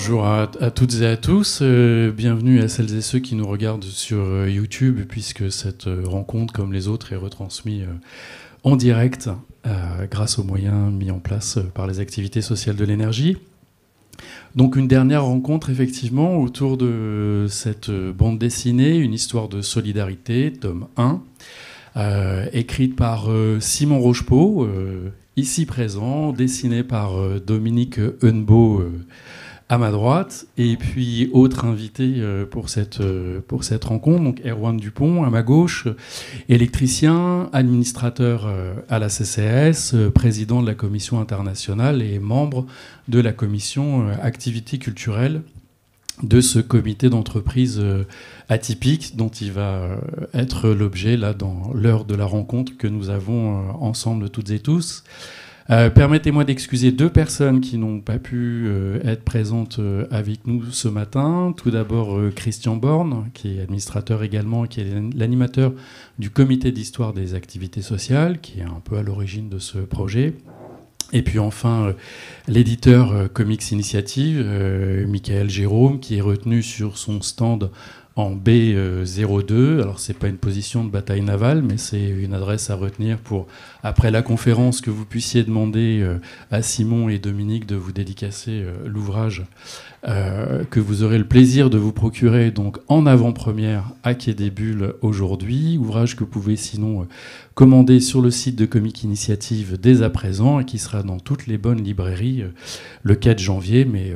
Bonjour à toutes et à tous, bienvenue à celles et ceux qui nous regardent sur YouTube, puisque cette rencontre, comme les autres, est retransmise en direct grâce aux moyens mis en place par les activités sociales de l'énergie. Donc une dernière rencontre effectivement autour de cette bande dessinée, une histoire de solidarité, tome 1, écrite par Simon Rochepeau, ici présent, dessinée par Dominique Hennebeau à ma droite, et puis autre invité pour cette rencontre, donc Erwan Dupont à ma gauche, électricien, administrateur à la CCAS, président de la commission internationale et membre de la commission activités culturelles de ce comité d'entreprise atypique dont il va être l'objet là dans l'heure de la rencontre que nous avons ensemble toutes et tous. Permettez-moi d'excuser deux personnes qui n'ont pas pu être présentes avec nous ce matin. Tout d'abord Christian Born, qui est administrateur également, qui est l'animateur du comité d'histoire des activités sociales, qui est un peu à l'origine de ce projet. Et puis enfin, l'éditeur Comics Initiative, Michael Jérôme, qui est retenu sur son stand en B02. Alors, ce n'est pas une position de bataille navale, mais c'est une adresse à retenir pour, après la conférence, que vous puissiez demander à Simon et Dominique de vous dédicacer l'ouvrage que vous aurez le plaisir de vous procurer donc en avant-première à Quai des Bulles aujourd'hui. Ouvrage que vous pouvez sinon commander sur le site de Comics Initiative dès à présent et qui sera dans toutes les bonnes librairies le 4 janvier, mais...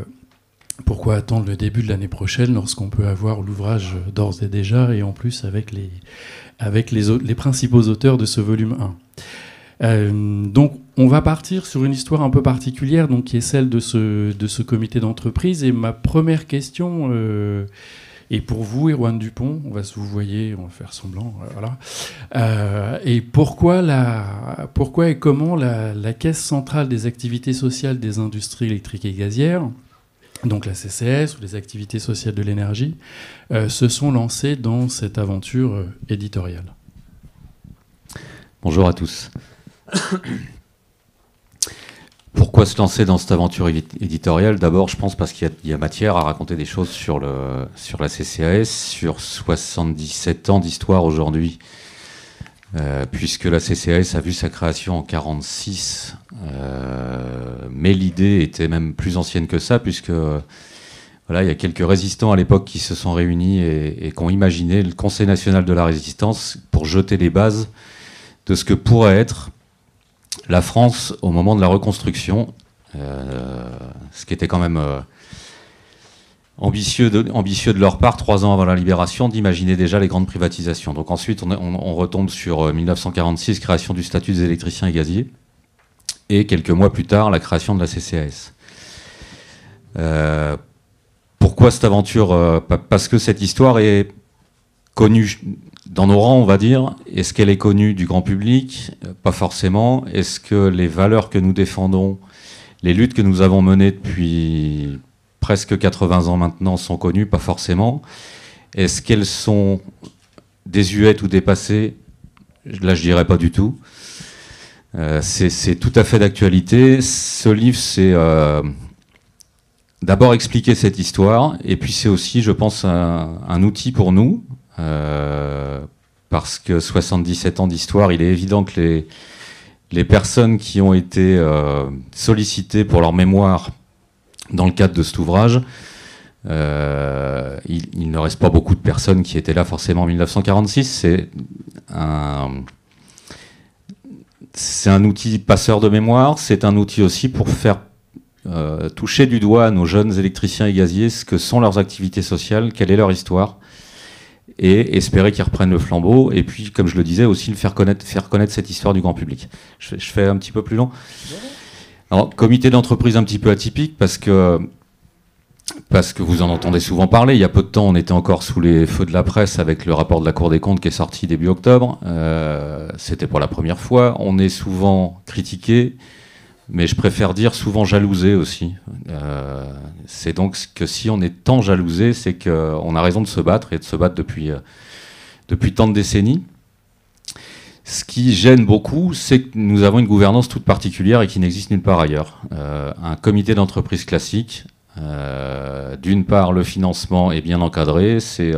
pourquoi attendre le début de l'année prochaine lorsqu'on peut avoir l'ouvrage d'ores et déjà et en plus avec les principaux auteurs de ce volume 1. Donc on va partir sur une histoire un peu particulière donc, qui est celle de ce comité d'entreprise. Et ma première question est pour vous, Erwan Dupont. On va se vous voyez, on va faire semblant. Voilà. Et pourquoi et comment la Caisse centrale des activités sociales des industries électriques et gazières, donc la CCS ou les activités sociales de l'énergie, se sont lancés dans cette aventure éditoriale. Bonjour à tous. Pourquoi se lancer dans cette aventure éditoriale? D'abord, je pense parce qu'il y a matière à raconter des choses sur la CCAS, sur 77 ans d'histoire aujourd'hui, puisque la CCAS a vu sa création en 1946, mais l'idée était même plus ancienne que ça, puisque voilà, il y a quelques résistants à l'époque qui se sont réunis et qui ont imaginé le Conseil national de la résistance pour jeter les bases de ce que pourrait être la France au moment de la reconstruction, ce qui était quand même ambitieux de leur part, 3 ans avant la libération, d'imaginer déjà les grandes privatisations. Donc ensuite, on retombe sur 1946, création du statut des électriciens et gaziers, et quelques mois plus tard, la création de la CCAS. Pourquoi cette aventure? Parce que cette histoire est connue dans nos rangs, on va dire. Est-ce qu'elle est connue du grand public? Pas forcément. Est-ce que les valeurs que nous défendons, les luttes que nous avons menées depuis presque 80 ans maintenant sont connues? Pas forcément. Est-ce qu'elles sont désuètes ou dépassées? Là, je dirais pas du tout. C'est tout à fait d'actualité. Ce livre, c'est d'abord expliquer cette histoire, et puis c'est aussi, je pense, un outil pour nous, parce que 77 ans d'histoire, il est évident que les personnes qui ont été sollicitées pour leur mémoire dans le cadre de cet ouvrage, il ne reste pas beaucoup de personnes qui étaient là forcément en 1946. C'est un outil passeur de mémoire, c'est un outil aussi pour faire toucher du doigt à nos jeunes électriciens et gaziers ce que sont leurs activités sociales, quelle est leur histoire, et espérer qu'ils reprennent le flambeau, et puis, comme je le disais, aussi faire connaître cette histoire du grand public. Je fais un petit peu plus long. Alors, comité d'entreprise un petit peu atypique, parce que vous en entendez souvent parler. Il y a peu de temps, on était encore sous les feux de la presse avec le rapport de la Cour des comptes qui est sorti début octobre. C'était pour la première fois. On est souvent critiqué, mais je préfère dire souvent jalousé aussi. C'est donc que si on est tant jalousé, c'est qu'on a raison de se battre, et de se battre depuis tant de décennies. Ce qui gêne beaucoup, c'est que nous avons une gouvernance toute particulière et qui n'existe nulle part ailleurs. Un comité d'entreprise classique, D'une part, le financement est bien encadré, c'est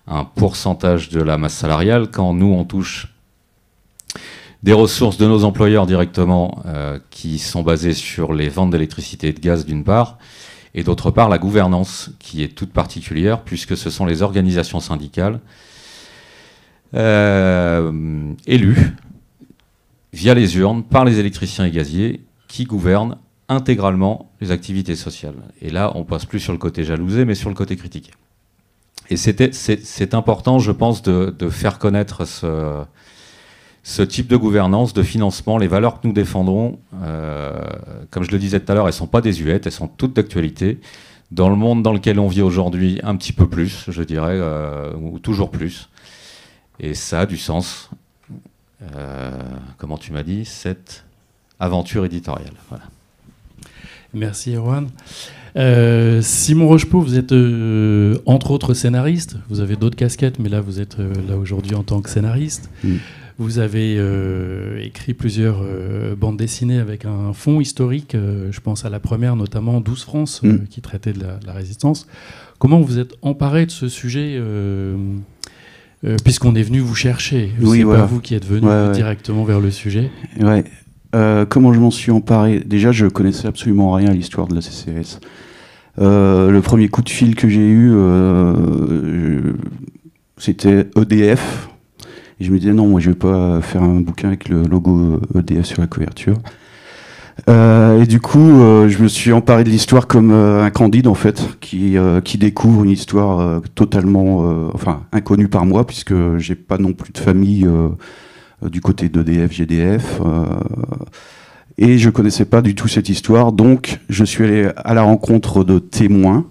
un pourcentage de la masse salariale. Quand nous, on touche des ressources de nos employeurs directement qui sont basées sur les ventes d'électricité et de gaz d'une part, et d'autre part la gouvernance qui est toute particulière puisque ce sont les organisations syndicales élues via les urnes par les électriciens et gaziers qui gouvernent intégralement les activités sociales. Et là, on passe plus sur le côté jalousé, mais sur le côté critiqué. Et c'est important, je pense, de faire connaître ce type de gouvernance, de financement, les valeurs que nous défendrons. Comme je le disais tout à l'heure, elles ne sont pas désuètes, elles sont toutes d'actualité. Dans le monde dans lequel on vit aujourd'hui, un petit peu plus, je dirais, ou toujours plus. Et ça a du sens. Comment tu m'as dit, cette aventure éditoriale. Voilà. Merci Erwan. Simon Rochepeau, vous êtes entre autres scénariste. Vous avez d'autres casquettes, mais là vous êtes là aujourd'hui en tant que scénariste. Vous avez écrit plusieurs bandes dessinées avec un fond historique. Je pense à la première, notamment 12 France, qui traitait de la résistance. Comment vous êtes emparé de ce sujet puisqu'on est venu vous chercher? Oui, c'est voilà. pas vous qui êtes venu directement vers le sujet. Ouais. Comment je m'en suis emparé? Déjà, je connaissais absolument rien à l'histoire de la CCAS. Le premier coup de fil que j'ai eu, c'était EDF. Et je me disais, non, moi, je vais pas faire un bouquin avec le logo EDF sur la couverture. Et du coup, je me suis emparé de l'histoire comme un Candide, en fait, qui découvre une histoire totalement inconnue par moi, puisque j'ai pas non plus de famille du côté d'EDF, GDF. Et je connaissais pas du tout cette histoire, donc je suis allé à la rencontre de témoins,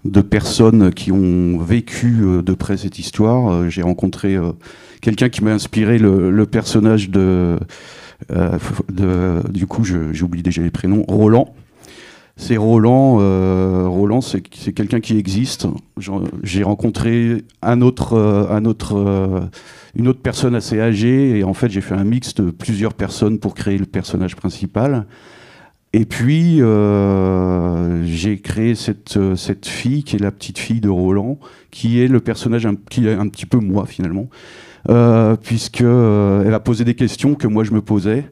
de personnes qui ont vécu de près cette histoire. J'ai rencontré quelqu'un qui m'a inspiré le personnage du coup, j'oublie déjà les prénoms, Roland. C'est Roland. Roland, c'est quelqu'un qui existe. J'ai rencontré une autre personne assez âgée, et en fait, j'ai fait un mix de plusieurs personnes pour créer le personnage principal. Et puis, j'ai créé cette fille, qui est la petite fille de Roland, qui est le personnage qui est un petit peu moi, finalement. Puisque elle va poser des questions que moi je me posais.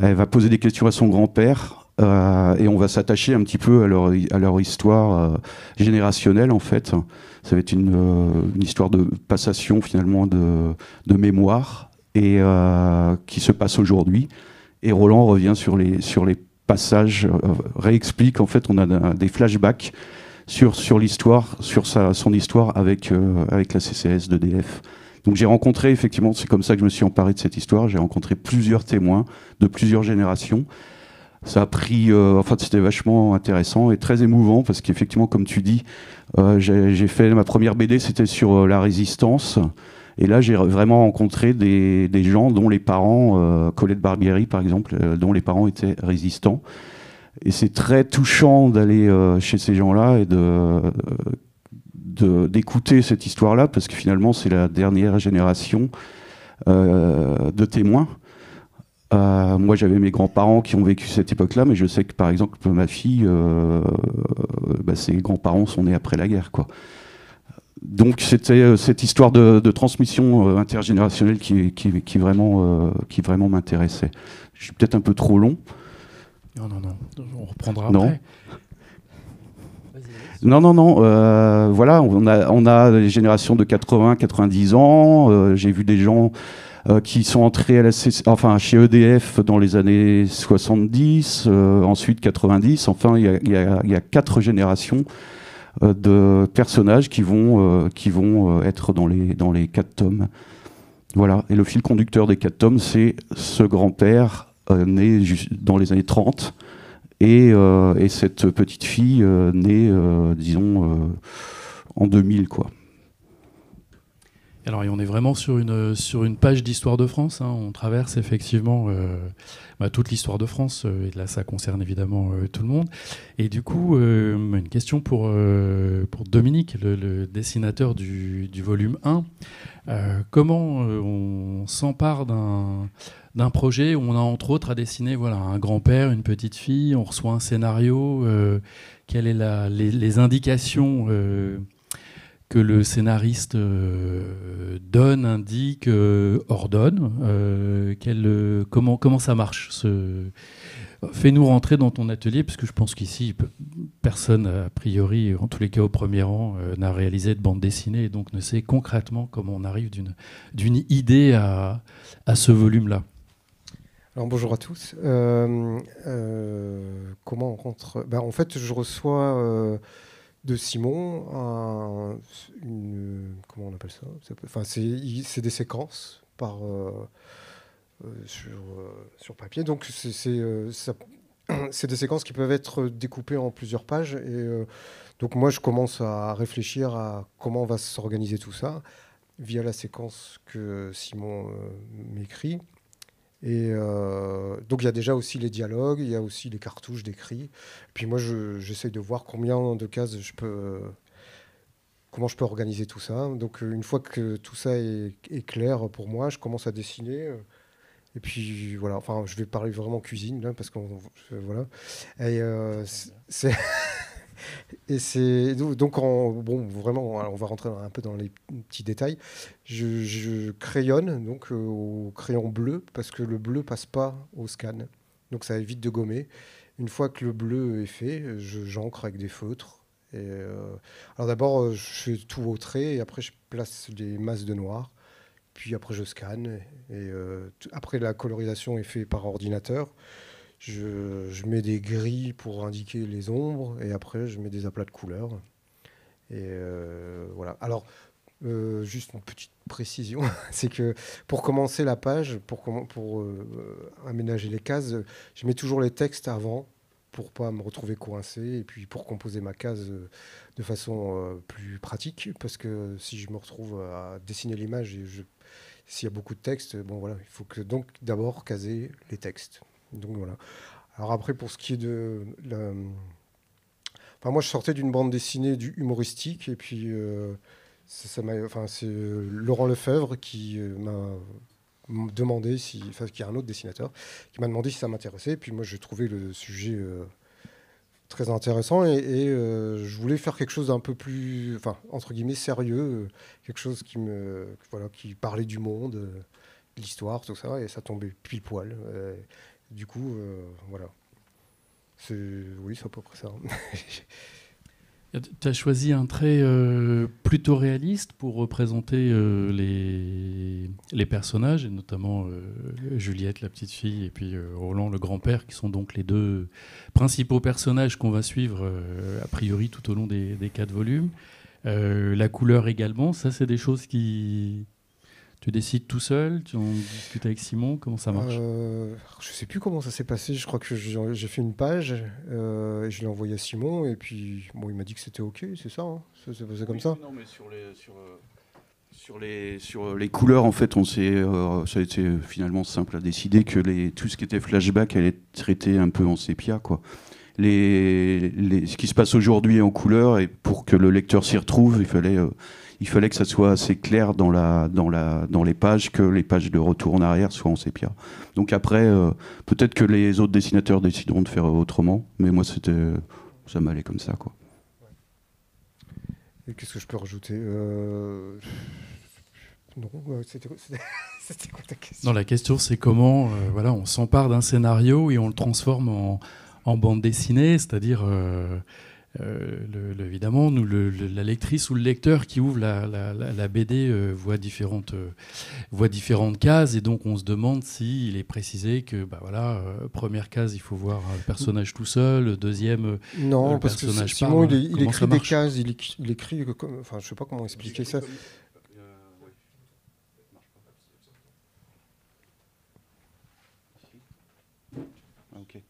Elle va poser des questions à son grand-père, et on va s'attacher un petit peu à leur histoire générationnelle, en fait. Ça va être une histoire de passation, finalement, de mémoire, et qui se passe aujourd'hui. Et Roland revient sur les passages, réexplique. En fait, on a des flashbacks sur l'histoire, sur son histoire avec la CCAS d'EDF. Donc j'ai rencontré, effectivement, c'est comme ça que je me suis emparé de cette histoire, j'ai rencontré plusieurs témoins de plusieurs générations. Ça a pris, c'était vachement intéressant et très émouvant, parce qu'effectivement, comme tu dis, j'ai fait ma première BD, c'était sur la résistance. Et là, j'ai vraiment rencontré des gens dont les parents, Colette Barbieri par exemple, dont les parents étaient résistants. Et c'est très touchant d'aller chez ces gens-là et d'écouter cette histoire-là, parce que finalement, c'est la dernière génération de témoins. Moi, j'avais mes grands-parents qui ont vécu cette époque-là, mais je sais que, par exemple, ma fille, ses grands-parents sont nés après la guerre, quoi. Donc, c'était cette histoire de transmission intergénérationnelle qui vraiment m'intéressait. Je suis peut-être un peu trop long. Non, on reprendra après. Non. Voilà, on a les générations de 80, 90 ans. J'ai vu des gens qui sont entrés chez EDF dans les années 70, ensuite 90. Enfin, il y a 4 générations de personnages qui vont être dans les 4 tomes. Voilà. Et le fil conducteur des 4 tomes, c'est ce grand-père né dans les années 30. Et cette petite fille née, disons, en 2000, quoi. Alors, et on est vraiment sur une page d'histoire de France. Hein. On traverse effectivement toute l'histoire de France. Et là, ça concerne évidemment tout le monde. Et du coup, une question pour Dominique, le dessinateur du volume 1. Comment on s'empare d'un d'un projet où on a entre autres à dessiner voilà, un grand-père, une petite fille, on reçoit un scénario, quelles sont les indications que le scénariste donne, indique, ordonne, comment ça marche Fais-nous rentrer dans ton atelier, parce que je pense qu'ici, personne, a priori, en tous les cas au premier rang, n'a réalisé de bande dessinée et donc ne sait concrètement comment on arrive d'une idée à ce volume-là. Alors bonjour à tous. Comment on rentre en fait, je reçois de Simon comment on appelle ça, enfin, c'est des séquences sur papier. Donc c'est des séquences qui peuvent être découpées en plusieurs pages. Et donc moi, je commence à réfléchir à comment on va s'organiser tout ça via la séquence que Simon m'écrit. Et donc il y a déjà aussi les dialogues, il y a aussi les cartouches d'écrit. Puis moi, j'essaye de voir combien de cases comment je peux organiser tout ça. Donc une fois que tout ça est clair pour moi, je commence à dessiner. Et puis voilà, enfin je vais parler vraiment cuisine là, parce qu'on voilà. Et c'est donc vraiment, on va rentrer un peu dans les petits détails. Je crayonne donc au crayon bleu parce que le bleu passe pas au scan, donc ça évite de gommer. Une fois que le bleu est fait, j'encre avec des feutres. Et alors d'abord je fais tout au trait et après je place des masses de noir. Puis après, je scanne. Et après, la colorisation est faite par ordinateur. Je mets des grilles pour indiquer les ombres. Et après, je mets des aplats de couleurs. Et voilà. Alors, juste une petite précision, c'est que pour commencer la page, pour aménager les cases, je mets toujours les textes avant pour pas me retrouver coincé et puis pour composer ma case de façon plus pratique. Parce que si je me retrouve à dessiner l'image et s'il y a beaucoup de textes, bon voilà, il faut que donc d'abord caser les textes. Donc voilà. Alors après, pour ce qui est de enfin moi je sortais d'une bande dessinée du humoristique et puis c'est Laurent Lefebvre qui m'a demandé qui est un autre dessinateur, qui m'a demandé si ça m'intéressait. Et puis moi j'ai trouvé le sujet très intéressant et je voulais faire quelque chose d'un peu plus, enfin entre guillemets sérieux, quelque chose qui parlait du monde, de l'histoire, tout ça, et ça tombait pile poil. Du coup, voilà. Oui, c'est à peu près ça. Tu as choisi un trait plutôt réaliste pour représenter les personnages, et notamment Juliette, la petite fille, et puis Roland, le grand-père, qui sont donc les deux principaux personnages qu'on va suivre a priori tout au long des 4 volumes. La couleur également, ça c'est des choses qui... Tu décides tout seul, tu en discutes avec Simon, comment ça marche? Je sais plus comment ça s'est passé, je crois que j'ai fait une page et je l'ai envoyé à Simon et puis bon, il m'a dit que c'était ok, c'est ça, hein, c'est comme ça. Non, mais sur les couleurs, en fait, ça a été finalement simple à décider que tout ce qui était flashback allait être traité un peu en sépia, quoi. Ce qui se passe aujourd'hui en couleur, et pour que le lecteur s'y retrouve, il fallait que ça soit assez clair dans les pages, que les pages de retour en arrière soient en sépia. Donc après, peut-être que les autres dessinateurs décideront de faire autrement, mais moi ça m'allait comme ça, quoi. Et qu'est-ce que je peux rajouter Non, c'était quoi ta question? Non, la question c'est comment voilà, on s'empare d'un scénario et on le transforme en bande dessinée, c'est-à-dire... évidemment, la lectrice ou le lecteur qui ouvre la BD voit différentes cases et donc on se demande s'il est précisé que première case il faut voir le personnage tout seul, deuxième non, le parce personnage que Simon parle. il écrit des cases, il écrit enfin je sais pas comment expliquer ça. Ok.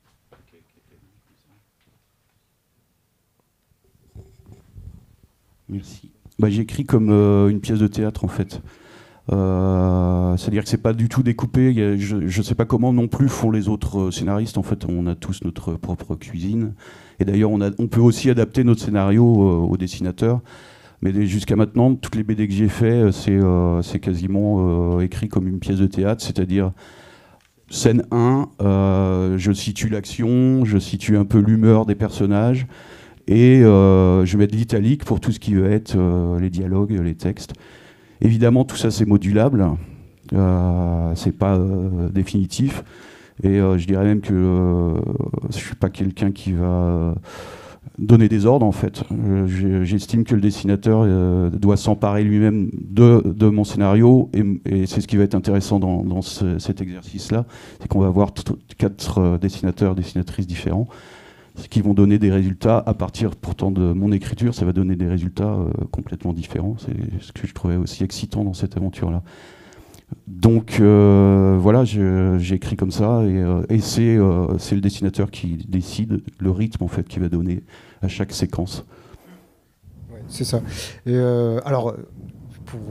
Merci. J'écris comme une pièce de théâtre en fait. C'est-à-dire que c'est pas du tout découpé. Je ne sais pas comment non plus font les autres scénaristes. En fait, on a tous notre propre cuisine. Et d'ailleurs, on peut aussi adapter notre scénario au dessinateur. Mais jusqu'à maintenant, toutes les BD que j'ai fait, c'est quasiment écrit comme une pièce de théâtre. C'est-à-dire scène 1, je situe l'action, je situe un peu l'humeur des personnages, et je vais mettre l'italique pour tout ce qui va être les dialogues, les textes. Évidemment, tout ça, c'est modulable, c'est pas définitif, et je dirais même que je suis pas quelqu'un qui va donner des ordres, en fait. J'estime que le dessinateur doit s'emparer lui-même de mon scénario, et c'est ce qui va être intéressant dans cet exercice-là, c'est qu'on va avoir 4 dessinateurs, dessinatrices différents, qui vont donner des résultats à partir pourtant de mon écriture. Ça va donner des résultats complètement différents. C'est ce que je trouvais aussi excitant dans cette aventure-là. Donc voilà, j'écris comme ça, et c'est le dessinateur qui décide le rythme en fait qu'il va donner à chaque séquence. Ouais, c'est ça. Et alors,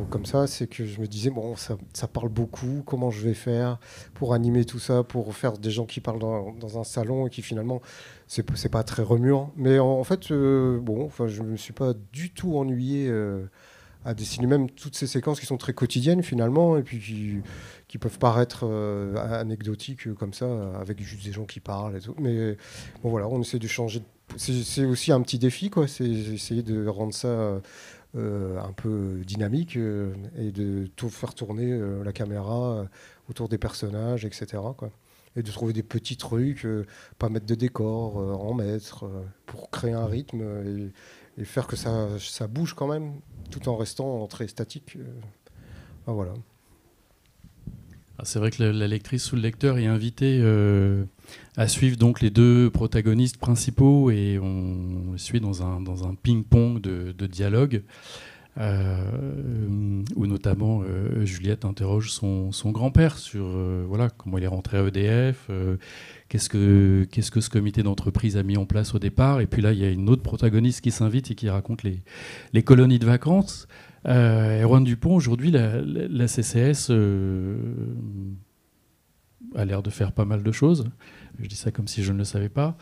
comme ça, c'est que je me disais, bon, ça parle beaucoup, comment je vais faire pour animer tout ça, pour faire des gens qui parlent dans un salon et qui finalement, c'est pas très remuant. Mais en fait, bon, je me suis pas du tout ennuyé à dessiner même toutes ces séquences qui sont très quotidiennes finalement, et puis qui peuvent paraître anecdotiques comme ça, avec juste des gens qui parlent et tout. Mais bon voilà, on essaie de changer. C'est aussi un petit défi, quoi. C'est essayer de rendre ça un peu dynamique et de tout faire tourner la caméra autour des personnages, etc., quoi. Et de trouver des petits trucs, pas mettre de décor, en mettre, pour créer un rythme et faire que ça bouge quand même, tout en restant très statique. Voilà. C'est vrai que la lectrice ou le lecteur est invité à suivre donc les 2 protagonistes principaux, et on suit dans un ping-pong de dialogue où notamment Juliette interroge son grand-père sur voilà, comment il est rentré à EDF, qu'est-ce que ce comité d'entreprise a mis en place au départ. Et puis là, il y a une autre protagoniste qui s'invite et qui raconte les colonies de vacances. Erwan Dupont, aujourd'hui, la CCS a l'air de faire pas mal de choses. Je dis ça comme si je ne le savais pas.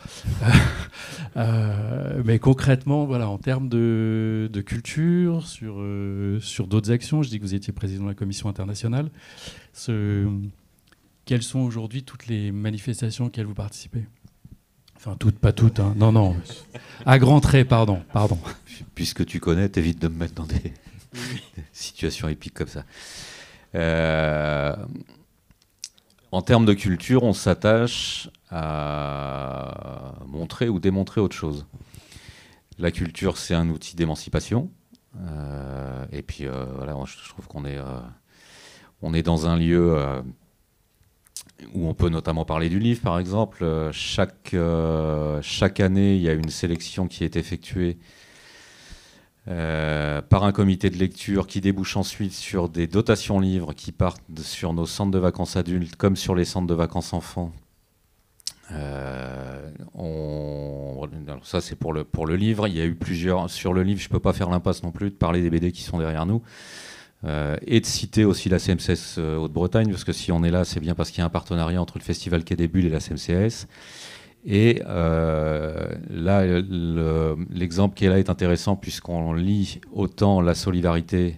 Mais concrètement, voilà, en termes de culture, sur d'autres actions, je dis que vous étiez président de la commission internationale. Quelles sont aujourd'hui toutes les manifestations auxquelles vous participez ? Enfin, toutes, pas toutes. Hein. Non. À grands traits, pardon. Puisque tu connais, t'évites de me mettre dans des situations épiques comme ça. En termes de culture, on s'attache à montrer ou démontrer autre chose. La culture, c'est un outil d'émancipation. Et puis, voilà, je trouve qu'on est dans un lieu où on peut notamment parler du livre, par exemple. Chaque année, il y a une sélection qui est effectuée par un comité de lecture qui débouche ensuite sur des dotations livres qui partent sur nos centres de vacances adultes comme sur les centres de vacances enfants. Alors ça, c'est pour le livre. Il y a eu plusieurs... Sur le livre, je ne peux pas faire l'impasse non plus de parler des BD qui sont derrière nous. Et de citer aussi la CMCS Haute-Bretagne, parce que si on est là, c'est bien parce qu'il y a un partenariat entre le Festival Quai des Bulles et la CMCS. Et là, l'exemple qui est là est intéressant puisqu'on lit autant la solidarité,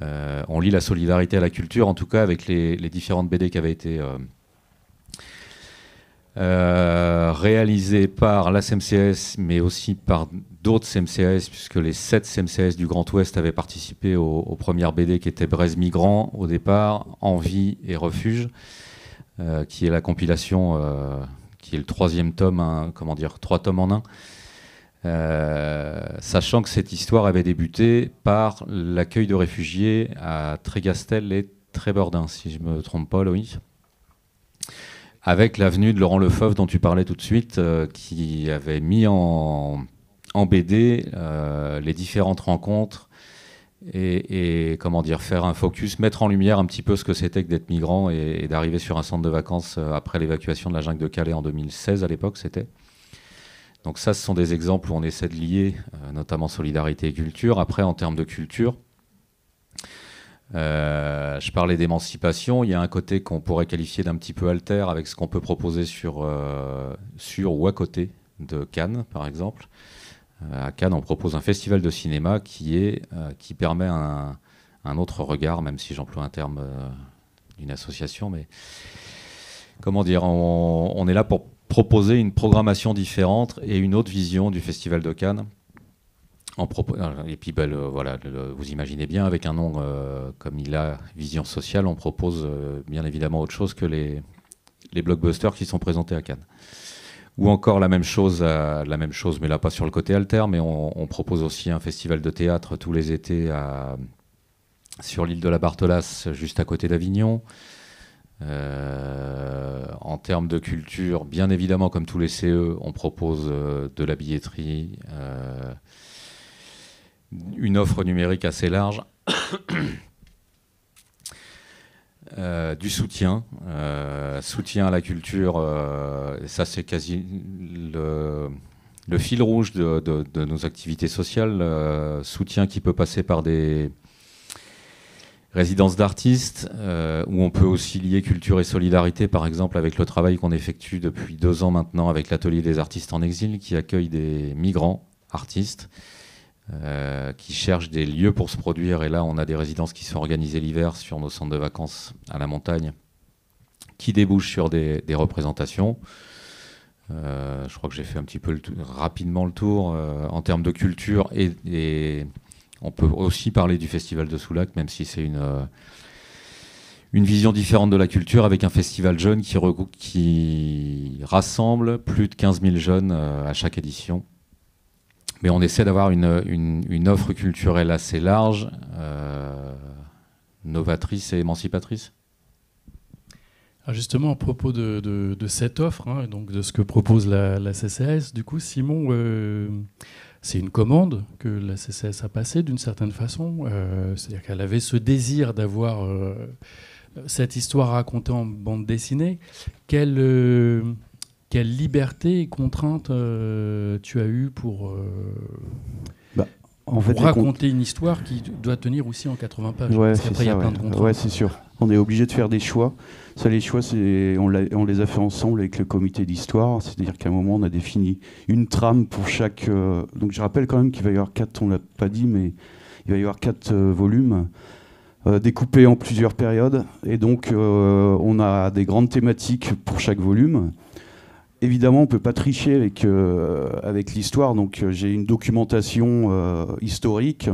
on lit la solidarité à la culture, en tout cas avec les différentes BD qui avaient été réalisées par la CMCS, mais aussi par d'autres CMCS, puisque les 7 CMCS du Grand Ouest avaient participé aux premières BD qui étaient Braise Migrant au départ, Envie et Refuge, qui est la compilation... qui est le 3e tome, 3 tomes en 1, sachant que cette histoire avait débuté par l'accueil de réfugiés à Trégastel et Trébordin, si je ne me trompe pas, Loïc, avec l'avenue de Laurent Lefebvre dont tu parlais tout de suite, qui avait mis en BD les différentes rencontres et faire un focus, mettre en lumière un petit peu ce que c'était que d'être migrant et d'arriver sur un centre de vacances après l'évacuation de la jungle de Calais en 2016 à l'époque, c'était. Donc ça, ce sont des exemples où on essaie de lier notamment solidarité et culture. Après, en termes de culture, je parlais d'émancipation. Il y a un côté qu'on pourrait qualifier d'un petit peu alter avec ce qu'on peut proposer sur ou à côté de Cannes, par exemple. À Cannes, on propose un festival de cinéma qui permet un autre regard, même si j'emploie un terme d'une association, mais comment dire, on est là pour proposer une programmation différente et une autre vision du Festival de Cannes. Et puis voilà, vous imaginez bien, avec un nom comme il a, Vision Sociale, on propose bien évidemment autre chose que les blockbusters qui sont présentés à Cannes. Ou encore la même chose, mais là pas sur le côté alter, mais on propose aussi un festival de théâtre tous les étés sur l'île de la Barthelasse, juste à côté d'Avignon. En termes de culture, bien évidemment, comme tous les CE, on propose de la billetterie, une offre numérique assez large, du soutien à la culture. Ça, c'est quasi le fil rouge de nos activités sociales. Soutien qui peut passer par des résidences d'artistes, où on peut aussi lier culture et solidarité, par exemple avec le travail qu'on effectue depuis 2 ans maintenant avec l'Atelier des artistes en exil, qui accueille des migrants artistes qui cherchent des lieux pour se produire. Et là, on a des résidences qui sont organisées l'hiver sur nos centres de vacances à la montagne, qui débouchent sur des représentations. Je crois que j'ai fait un petit peu rapidement le tour en termes de culture, et on peut aussi parler du Festival de Soulac, même si c'est une vision différente de la culture, avec un festival jeune qui rassemble plus de 15 000 jeunes à chaque édition. Mais on essaie d'avoir une offre culturelle assez large, novatrice et émancipatrice. Alors justement, à propos de cette offre, hein, donc de ce que propose la CCAS, du coup, Simon, c'est une commande que la CCAS a passée d'une certaine façon. C'est-à-dire qu'elle avait ce désir d'avoir cette histoire racontée en bande dessinée. Quelle liberté et contrainte tu as eu pour raconter une histoire qui doit tenir aussi en 80 pages? Ouais, parce qu'après, il y a plein de contraintes. Ouais, c'est sûr. On est obligé de faire des choix. Ça, les choix, on les a fait ensemble avec le comité d'histoire. C'est-à-dire qu'à un moment, on a défini une trame pour chaque... Donc je rappelle quand même qu'il va y avoir 4, on ne l'a pas dit, mais il va y avoir 4 volumes découpés en plusieurs périodes. Et donc, on a des grandes thématiques pour chaque volume. Évidemment, on ne peut pas tricher avec l'histoire, donc j'ai une documentation historique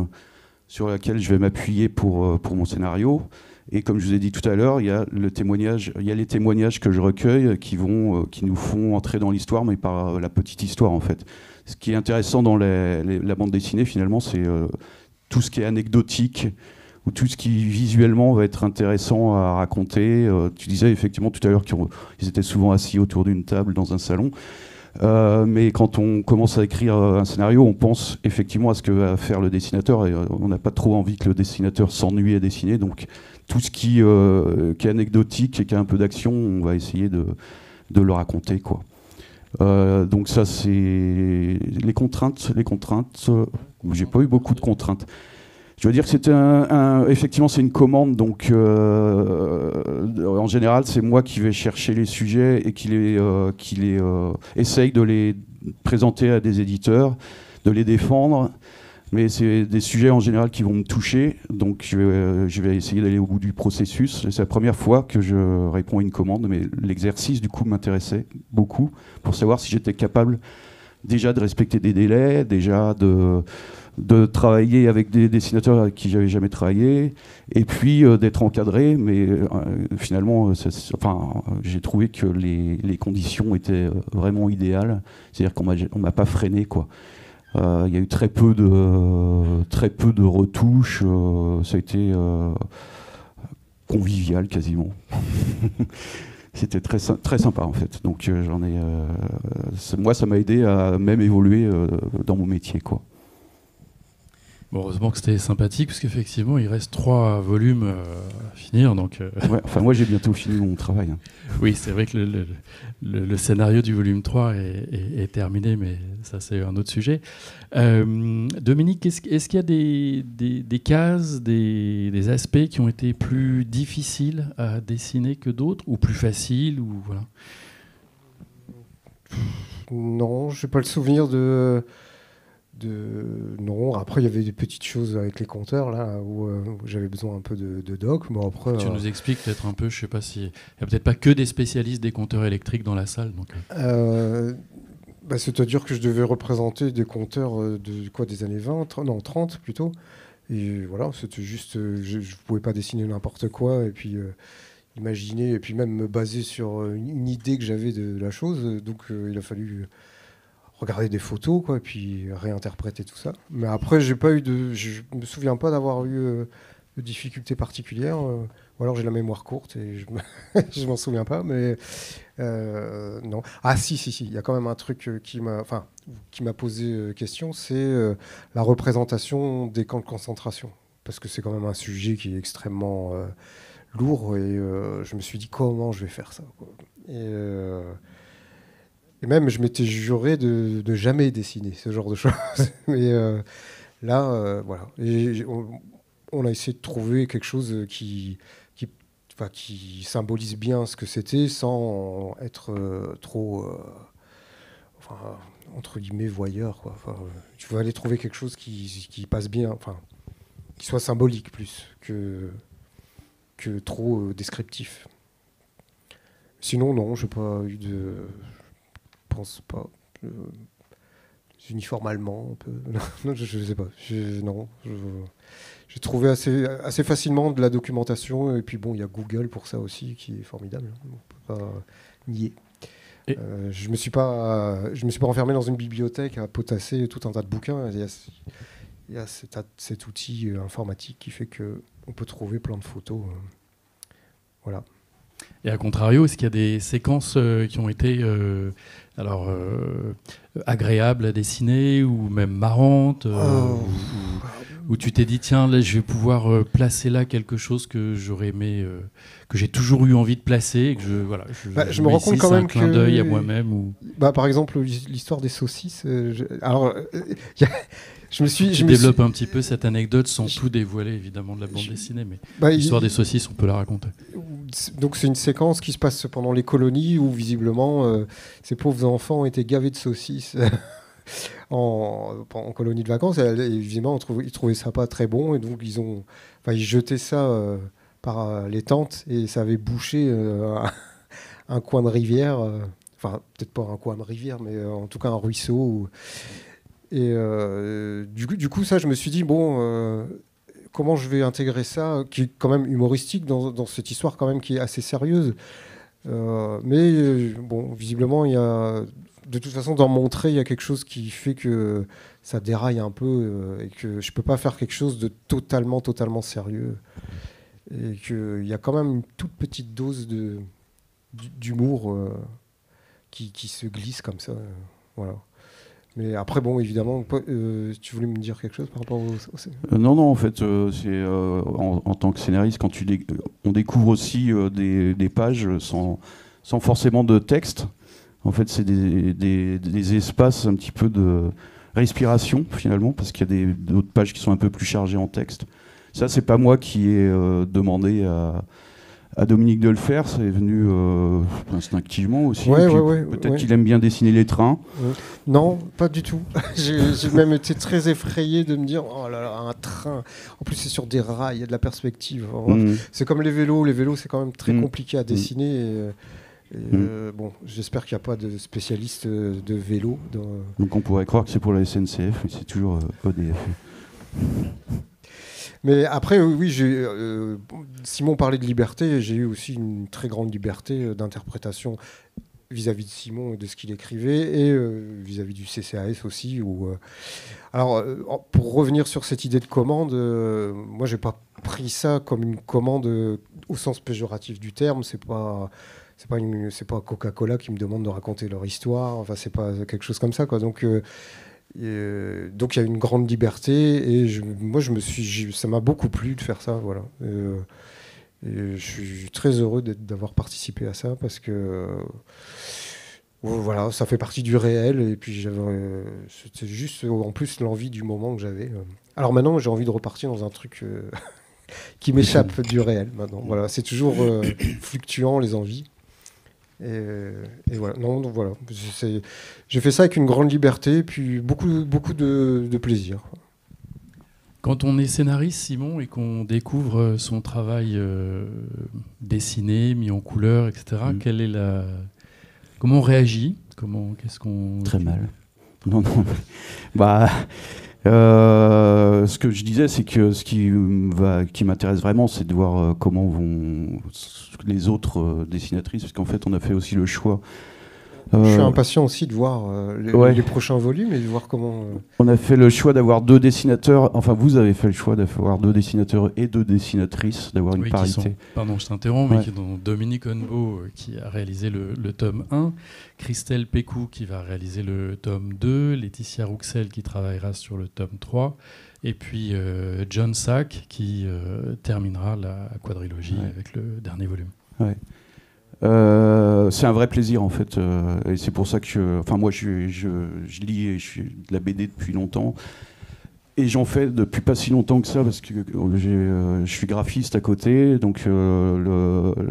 sur laquelle je vais m'appuyer pour mon scénario. Et comme je vous ai dit tout à l'heure, il y a les témoignages que je recueille qui nous font entrer dans l'histoire, mais par la petite histoire en fait. Ce qui est intéressant dans la bande dessinée, finalement, c'est tout ce qui est anecdotique, ou tout ce qui visuellement va être intéressant à raconter. Tu disais effectivement tout à l'heure qu'ils étaient souvent assis autour d'une table dans un salon. Mais quand on commence à écrire un scénario, on pense effectivement à ce que va faire le dessinateur, et on n'a pas trop envie que le dessinateur s'ennuie à dessiner. Donc tout ce qui est anecdotique et qui a un peu d'action, on va essayer de le raconter, quoi. Donc ça, c'est les contraintes. J'ai pas eu beaucoup de contraintes. Je veux dire que c'était effectivement, c'est une commande, donc en général, c'est moi qui vais chercher les sujets et qui essaye de les présenter à des éditeurs, de les défendre. Mais c'est des sujets en général qui vont me toucher, donc je vais essayer d'aller au bout du processus. C'est la première fois que je réponds à une commande, mais l'exercice du coup m'intéressait beaucoup pour savoir si j'étais capable déjà de respecter des délais, déjà de travailler avec des dessinateurs avec qui j'avais jamais travaillé, et puis d'être encadré, mais finalement, j'ai trouvé que les conditions étaient vraiment idéales, c'est-à-dire qu'on m'a pas freiné, quoi. Il y a eu très peu de retouches, ça a été convivial quasiment. C'était très sympa en fait, donc moi ça m'a aidé à même évoluer dans mon métier, quoi. Bon, heureusement que c'était sympathique, parce qu'effectivement, il reste 3 volumes à finir. Donc, ouais, enfin, moi, j'ai bientôt fini mon travail. Oui, c'est vrai que le scénario du volume 3 est terminé, mais ça, c'est un autre sujet. Dominique, est-ce qu'il y a des cases, des aspects qui ont été plus difficiles à dessiner que d'autres, ou plus faciles, ou voilà? Non, je n'ai pas le souvenir Non, après il y avait des petites choses avec les compteurs là où j'avais besoin un peu de doc. Bon, après, Tu nous expliques peut-être un peu, je sais pas si... Il n'y a peut-être pas que des spécialistes des compteurs électriques dans la salle. Donc... c'est-à-dire que je devais représenter des compteurs des années 20, non 30 plutôt. Et voilà, c'était juste, je ne pouvais pas dessiner n'importe quoi et puis imaginer et puis même me baser sur une idée que j'avais de la chose. Donc il a fallu regarder des photos quoi, et puis réinterpréter tout ça. Mais après, je me souviens pas d'avoir eu de difficultés particulières. Ou alors j'ai la mémoire courte et je m'en souviens pas. Mais non. Ah si, il y a quand même un truc qui m'a posé question, c'est la représentation des camps de concentration. Parce que c'est quand même un sujet qui est extrêmement lourd et je me suis dit comment je vais faire ça, quoi. Et même, je m'étais juré de jamais dessiner ce genre de choses. Mais là, voilà. Et on a essayé de trouver quelque chose qui symbolise bien ce que c'était sans être trop, entre guillemets, voyeur, quoi. Tu veux aller trouver quelque chose qui passe bien, qui soit symbolique plus que trop descriptif. Sinon, non, je n'ai pas eu de... Je pense pas. Uniforme allemand, un peu. Non, je sais pas. J'ai trouvé assez facilement de la documentation. Et puis bon, il y a Google pour ça aussi, qui est formidable. On peut pas nier. Je me suis pas enfermé dans une bibliothèque à potasser tout un tas de bouquins. Il y a cet outil informatique qui fait que on peut trouver plein de photos. Voilà. Et à contrario, est-ce qu'il y a des séquences qui ont été agréables à dessiner ou même marrantes où tu t'es dit tiens là je vais pouvoir placer là quelque chose que j'aurais aimé que j'ai toujours eu envie de placer et que je me rends compte quand même un clin d'œil à moi-même ou... par exemple l'histoire des saucisses je développe un petit peu cette anecdote sans tout dévoiler évidemment de la bande dessinée, mais l'histoire des saucisses, on peut la raconter. Donc c'est une séquence qui se passe pendant les colonies où visiblement ces pauvres enfants étaient gavés de saucisses en colonie de vacances et évidemment ils trouvaient ça pas très bon et donc ils jetaient ça par les tentes et ça avait bouché un coin de rivière, peut-être pas un coin de rivière mais en tout cas un ruisseau. Et du coup, ça, je me suis dit, comment je vais intégrer ça, qui est quand même humoristique dans cette histoire quand même qui est assez sérieuse. Mais visiblement, il y a, de toute façon, dans mon trait, il y a quelque chose qui fait que ça déraille un peu et que je peux pas faire quelque chose de totalement sérieux. Et qu'il y a quand même une toute petite dose d'humour qui se glisse comme ça. Voilà. Mais après, évidemment, tu voulais me dire quelque chose par rapport au... Non, en fait, c'est en tant que scénariste, quand on découvre aussi des pages sans forcément de texte. En fait, c'est des espaces un petit peu de respiration, finalement, parce qu'il y a d'autres pages qui sont un peu plus chargées en texte. Ça, c'est pas moi qui ai demandé à Dominique de le faire, c'est venu instinctivement aussi. Peut-être qu'il aime bien dessiner les trains. Non, pas du tout. J'ai même été très effrayé de me dire oh là là, un train. En plus, c'est sur des rails, il y a de la perspective. C'est comme les vélos. Les vélos, c'est quand même très compliqué à dessiner. J'espère qu'il n'y a pas de spécialistes de vélo. Donc on pourrait croire que c'est pour la SNCF, mais c'est toujours EDF. Mais après, oui, Simon parlait de liberté, j'ai eu aussi une très grande liberté d'interprétation vis-à-vis de Simon et de ce qu'il écrivait, et vis-à-vis du CCAS aussi. Alors, pour revenir sur cette idée de commande, moi, j'ai pas pris ça comme une commande au sens péjoratif du terme. C'est pas Coca-Cola qui me demande de raconter leur histoire. Enfin, c'est pas quelque chose comme ça, quoi. Donc il y a une grande liberté et ça m'a beaucoup plu de faire ça, voilà. Et je suis très heureux d'avoir participé à ça parce que voilà, ça fait partie du réel et puis c'était juste en plus l'envie du moment que j'avais. Alors maintenant j'ai envie de repartir dans un truc qui m'échappe du réel maintenant. Voilà, c'est toujours fluctuant les envies. Et voilà. Non, donc voilà. J'ai fait ça avec une grande liberté, puis beaucoup, beaucoup de plaisir. Quand on est scénariste, Simon, et qu'on découvre son travail dessiné, mis en couleur, etc., quelle est comment on réagit? Qu'est-ce qu'on... Très mal. Non. Bah, ce que je disais, c'est que ce qui m'intéresse vraiment, c'est de voir comment vont les autres dessinatrices, parce qu'en fait, on a fait aussi le choix. Je suis impatient aussi de voir les prochains volumes et de voir comment... On a fait le choix d'avoir 2 dessinateurs, enfin vous avez fait le choix d'avoir 2 dessinateurs et 2 dessinatrices, d'avoir une parité. Pardon, je t'interromps, mais qui sont Dominique Honnebeau qui a réalisé le tome 1, Christelle Pécou qui va réaliser le tome 2, Laetitia Rouxel qui travaillera sur le tome 3, et puis John Sack qui terminera la quadrilogie avec le dernier volume. Ouais. C'est un vrai plaisir en fait, et c'est pour ça que, enfin moi je lis et je suis de la BD depuis longtemps, et j'en fais depuis pas si longtemps que ça parce que je suis graphiste à côté, donc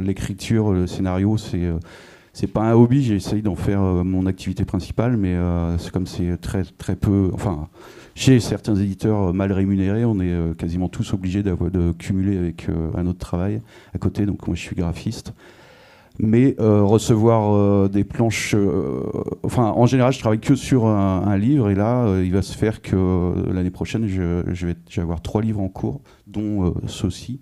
l'écriture, le scénario, c'est pas un hobby, j'essaye d'en faire mon activité principale, mais c'est comme c'est très très peu, enfin chez certains éditeurs mal rémunérés, on est quasiment tous obligés de cumuler avec un autre travail à côté, donc moi je suis graphiste. Mais recevoir des planches... enfin, en général, je travaille que sur un livre, et là, il va se faire que l'année prochaine, je vais avoir 3 livres en cours, dont ceux-ci.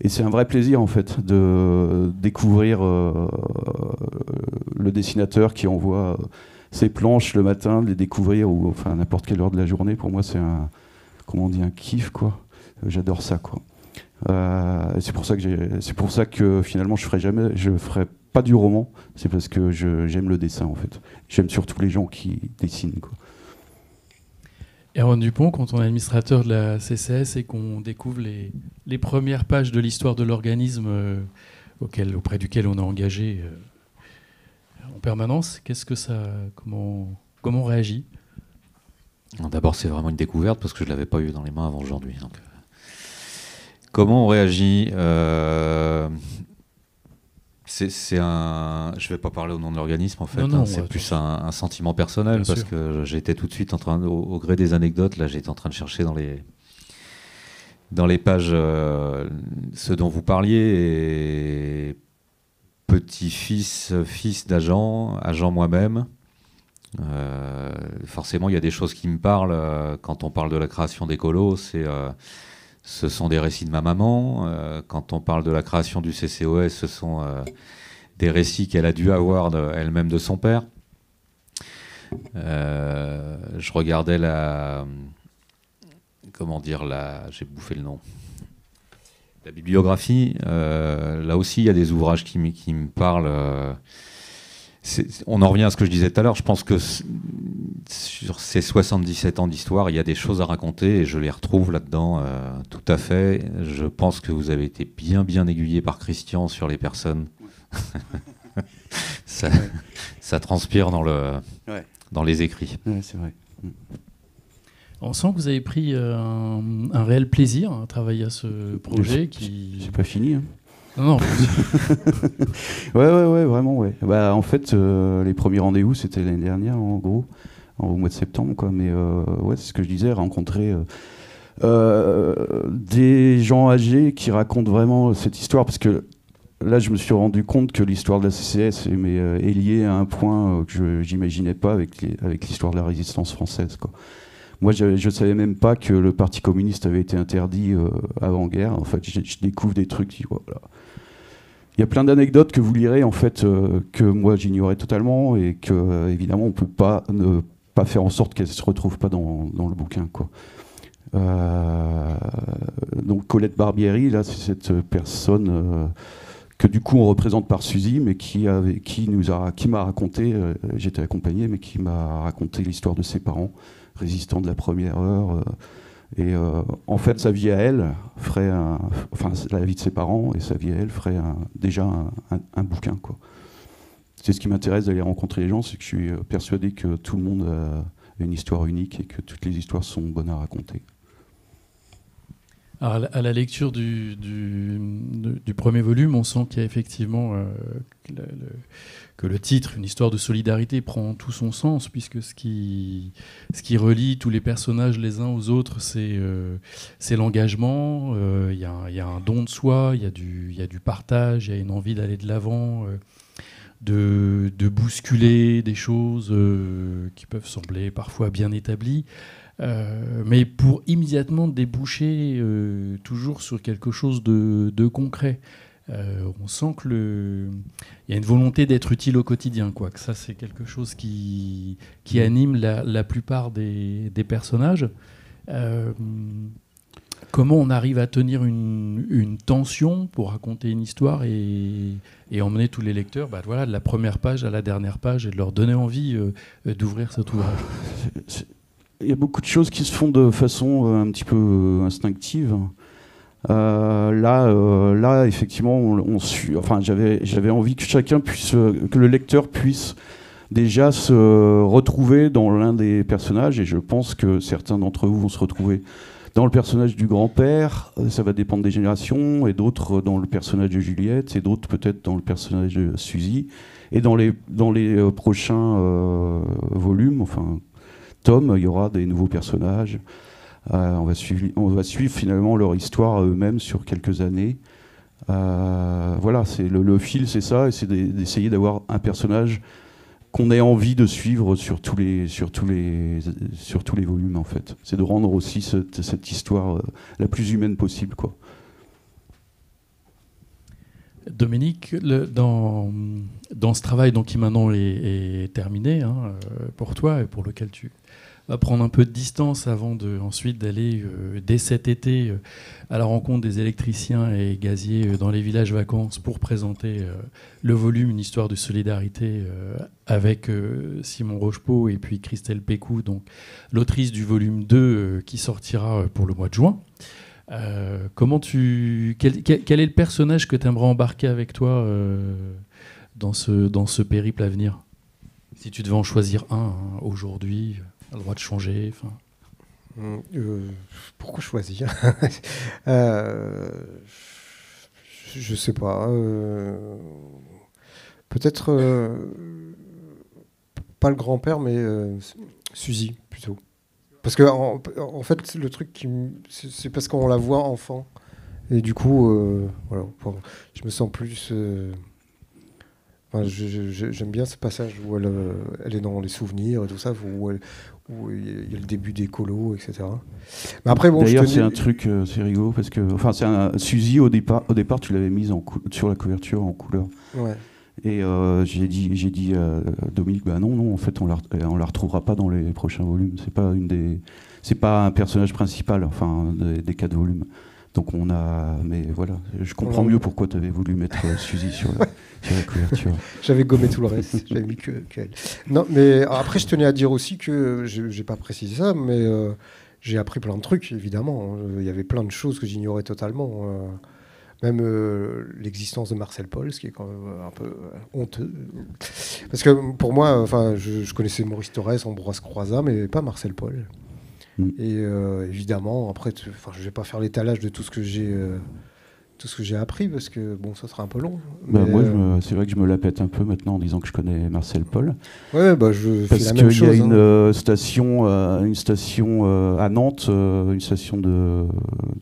Et c'est un vrai plaisir, en fait, de découvrir le dessinateur qui envoie ses planches le matin, de les découvrir, ou enfin, à n'importe quelle heure de la journée. Pour moi, c'est un kiff, quoi. J'adore ça, quoi. C'est pour ça que finalement je ferai pas du roman, c'est parce que j'aime le dessin en fait. J'aime surtout les gens qui dessinent, quoi. Erwan Dupont, quand on est administrateur de la CCS et qu'on découvre les premières pages de l'histoire de l'organisme auprès duquel on est engagé en permanence, comment on réagit? D'abord, c'est vraiment une découverte parce que je ne l'avais pas eu dans les mains avant aujourd'hui. Donc, comment on réagit? Je ne vais pas parler au nom de l'organisme en fait. C'est plus un sentiment personnel parce que j'étais tout de suite au gré des anecdotes. Là, j'étais en train de chercher dans les pages ce dont vous parliez. Et petit-fils, fils d'agent moi-même. Forcément, il y a des choses qui me parlent quand on parle de la création des colos. Ce sont des récits de ma maman. Quand on parle de la création du CCOS, ce sont des récits qu'elle a dû avoir elle-même de son père. Je regardais j'ai bouffé le nom. La bibliographie. Là aussi, il y a des ouvrages qui me parlent. On en revient à ce que je disais tout à l'heure. Je pense que sur ces 77 ans d'histoire, il y a des choses à raconter et je les retrouve là-dedans tout à fait. Je pense que vous avez été bien aiguillé par Christian sur les personnes. Ça transpire dans les écrits. Ouais, c'est vrai. On sent que vous avez pris un réel plaisir à travailler à ce projet. C'est pas fini, hein. Non. ouais, vraiment, ouais. Bah, en fait, les premiers rendez-vous, c'était l'année dernière, en gros, au mois de septembre, quoi. Mais ouais, c'est ce que je disais, rencontrer des gens âgés qui racontent vraiment cette histoire, parce que là, je me suis rendu compte que l'histoire de la CCS est liée à un point que je n'imaginais pas avec l'histoire de la résistance française, quoi. Moi, je ne savais même pas que le Parti communiste avait été interdit avant-guerre. En fait, je découvre des trucs. Voilà. Il y a plein d'anecdotes que vous lirez, en fait, que moi, j'ignorais totalement et que, évidemment, on ne peut pas ne pas faire en sorte qu'elles ne se retrouvent pas dans le bouquin, quoi. Donc, Colette Barbieri, là, c'est cette personne que, du coup, on représente par Suzy, mais qui m'a raconté, j'étais accompagné, mais qui m'a raconté l'histoire de ses parents, résistant de la première heure, et en fait sa vie à elle ferait la vie de ses parents et sa vie à elle ferait déjà un bouquin, quoi. C'est ce qui m'intéresse d'aller rencontrer les gens, c'est que je suis persuadé que tout le monde a une histoire unique et que toutes les histoires sont bonnes à raconter. Alors, à la lecture du premier volume, on sent qu'il y a effectivement que le titre, une histoire de solidarité, prend tout son sens, puisque ce qui relie tous les personnages les uns aux autres, c'est l'engagement, il y a un don de soi, il y a du partage, il y a une envie d'aller de l'avant, de bousculer des choses qui peuvent sembler parfois bien établies. Mais pour immédiatement déboucher toujours sur quelque chose de concret. On sent qu'il y a une volonté d'être utile au quotidien, quoi. Que ça, c'est quelque chose qui anime la plupart des personnages. Comment on arrive à tenir une tension pour raconter une histoire et emmener tous les lecteurs de la première page à la dernière page et de leur donner envie d'ouvrir cet ouvrage? Il y a beaucoup de choses qui se font de façon un petit peu instinctive. Là, effectivement, j'avais envie que chacun que le lecteur puisse déjà se retrouver dans l'un des personnages, et je pense que certains d'entre vous vont se retrouver dans le personnage du grand-père, ça va dépendre des générations, et d'autres dans le personnage de Juliette, et d'autres peut-être dans le personnage de Suzy, et dans les prochains volumes, tomes, il y aura des nouveaux personnages. On va suivre finalement leur histoire à eux-mêmes sur quelques années. Voilà, c'est le fil, c'est ça, et c'est d'essayer d'avoir un personnage qu'on ait envie de suivre sur tous les volumes, en fait. C'est de rendre aussi cette histoire la plus humaine possible, quoi. Dominique, dans ce travail qui maintenant est terminé pour toi et pour lequel tu vas prendre un peu de distance avant ensuite d'aller dès cet été à la rencontre des électriciens et gaziers dans les villages vacances pour présenter le volume Une histoire de solidarité avec Simon Rochepeau et puis Christelle Pécou, donc l'autrice du volume 2 qui sortira pour le mois de juin. Quel est le personnage que tu aimerais embarquer avec toi dans ce périple à venir? Si tu devais en choisir un aujourd'hui, le droit de changer. Pourquoi choisir? Je sais pas. Peut-être pas le grand-père, mais Suzy plutôt. Parce que en fait, le truc, c'est parce qu'on la voit enfant. Et du coup, voilà, je me sens plus... j'aime bien ce passage où elle est dans les souvenirs et tout ça, où il y a le début des colos, etc. Mais après, d'ailleurs, c'est un truc, c'est rigolo, parce que Suzy, au départ, tu l'avais mise sur la couverture en couleur. Ouais. Et j'ai dit à Dominique, non, en fait, on la retrouvera pas dans les prochains volumes. C'est pas un personnage principal, des 4 volumes. Donc mais voilà, je comprends mieux pourquoi tu avais voulu mettre Suzy sur la couverture. J'avais gommé tout le reste, j'avais mis qu'elle. Non, mais après, je tenais à dire aussi que, j'ai pas précisé ça, mais j'ai appris plein de trucs, évidemment. Il y avait plein de choses que j'ignorais totalement. Même l'existence de Marcel Paul, ce qui est quand même un peu honteux. Parce que pour moi, je connaissais Maurice Thorez, Ambroise Croizat, mais pas Marcel Paul. Et évidemment, après, je vais pas faire l'étalage de tout ce que j'ai appris, parce que ça sera un peu long. Moi, c'est vrai que je me la pète un peu maintenant en disant que je connais Marcel Paul. Ouais, je fais la même chose. Parce qu'il y a une station à Nantes, une station de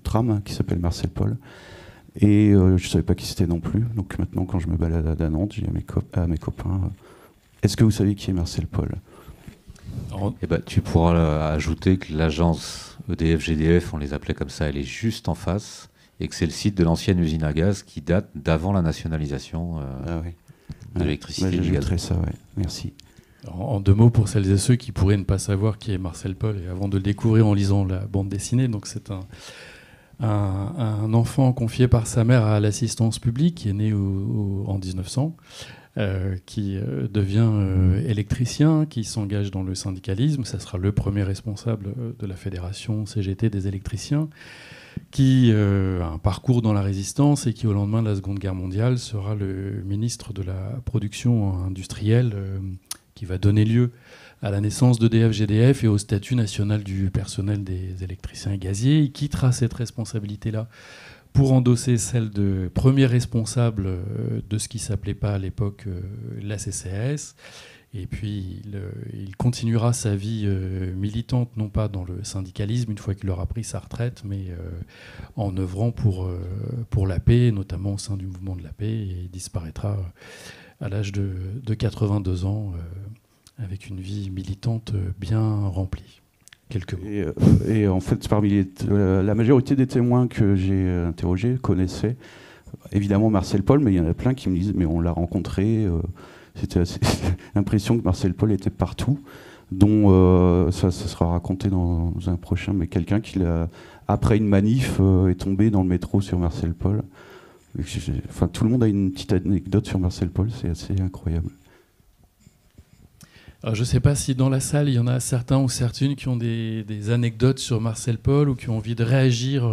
tram qui s'appelle Marcel Paul. Et je savais pas qui c'était non plus. Donc maintenant, quand je me balade à Nantes, j'ai à mes copains, est-ce que vous savez qui est Marcel Paul? Tu pourras ajouter que l'agence EDF-GDF, on les appelait comme ça, elle est juste en face, et que c'est le site de l'ancienne usine à gaz qui date d'avant la nationalisation de l'électricité et du gaz. J'ajouterai ça, ouais. Merci. En 2 mots, pour celles et ceux qui pourraient ne pas savoir qui est Marcel Paul, et avant de le découvrir en lisant la bande dessinée, donc c'est un enfant confié par sa mère à l'assistance publique, qui est né en 1900, qui devient électricien, qui s'engage dans le syndicalisme. Ça sera le premier responsable de la fédération CGT des électriciens, qui a un parcours dans la résistance et qui, au lendemain de la Seconde Guerre mondiale, sera le ministre de la production industrielle qui va donner lieu à la naissance d'EDF-GDF et au statut national du personnel des électriciens et gaziers. Il quittera cette responsabilité-là pour endosser celle de premier responsable de ce qui ne s'appelait pas à l'époque la CCAS. Et puis, il continuera sa vie militante, non pas dans le syndicalisme, une fois qu'il aura pris sa retraite, mais en œuvrant pour la paix, notamment au sein du mouvement de la paix, et il disparaîtra à l'âge de 82 ans, avec une vie militante bien remplie. Quelques mots. Et en fait, parmi la majorité des témoins que j'ai interrogés connaissaient évidemment Marcel Paul, mais il y en a plein qui me disent « mais on l'a rencontré ». C'était l'impression que Marcel Paul était partout, dont ça sera raconté dans un prochain, mais quelqu'un qui, après une manif, est tombé dans le métro sur Marcel Paul. Enfin, tout le monde a une petite anecdote sur Marcel Paul, c'est assez incroyable. Alors, je ne sais pas si dans la salle, il y en a certains ou certaines qui ont des anecdotes sur Marcel Paul ou qui ont envie de réagir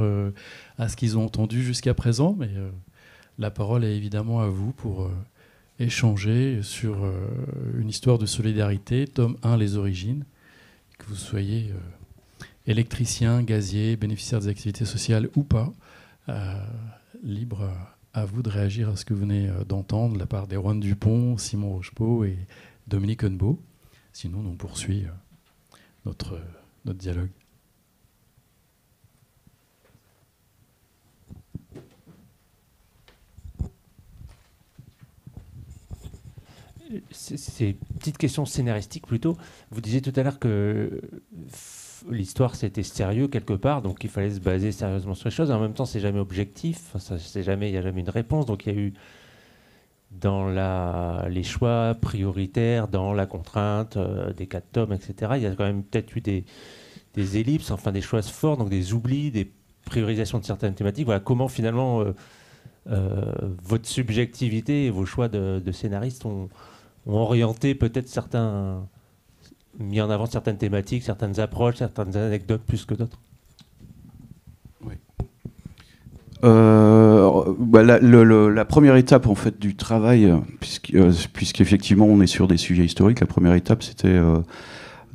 à ce qu'ils ont entendu jusqu'à présent, mais la parole est évidemment à vous pour échanger sur une histoire de solidarité, tome 1, les origines, que vous soyez électricien, gazier, bénéficiaire des activités sociales ou pas, libre à vous de réagir à ce que vous venez d'entendre de la part d'Erwan Dupont, Simon Rochepeau et Dominique Hennebeau. Sinon, on poursuit notre dialogue. C'est une petite question scénaristique plutôt. Vous disiez tout à l'heure que l'histoire c'était sérieux quelque part, donc il fallait se baser sérieusement sur les choses. Et en même temps, c'est jamais objectif. Enfin, il n'y a jamais une réponse. Donc il y a eu dans les choix prioritaires, dans la contrainte des 4 tomes, etc. Il y a quand même peut-être eu des ellipses, enfin des choix forts, donc des oublis, des priorisations de certaines thématiques. Voilà comment finalement votre subjectivité et vos choix de scénaristes ont orienté peut-être mis en avant certaines thématiques, certaines approches, certaines anecdotes plus que d'autres. Oui. La première étape en fait du travail, puisqu'effectivement on est sur des sujets historiques, la première étape c'était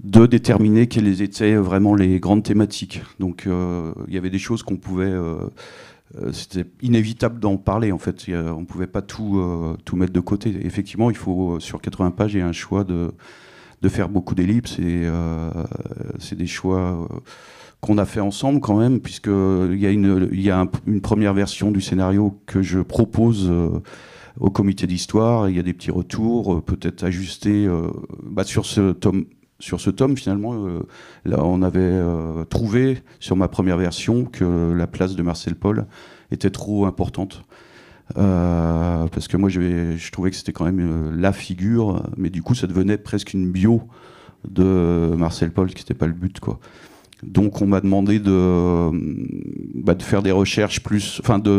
de déterminer quelles étaient vraiment les grandes thématiques. Donc il y avait des choses qu'on pouvait... c'était inévitable d'en parler en fait. On ne pouvait pas tout mettre de côté. Effectivement, il faut sur 80 pages, il y a un choix de faire beaucoup d'ellipses et c'est des choix qu'on a fait ensemble quand même, puisqu'il y a une première version du scénario que je propose au comité d'histoire. Il y a des petits retours, peut-être ajustés sur ce tome, finalement, là, on avait trouvé sur ma première version que la place de Marcel Paul était trop importante. Parce que moi, je trouvais que c'était quand même la figure, mais du coup, ça devenait presque une bio de Marcel Paul, ce qui n'était pas le but, quoi. Donc, on m'a demandé de faire des recherches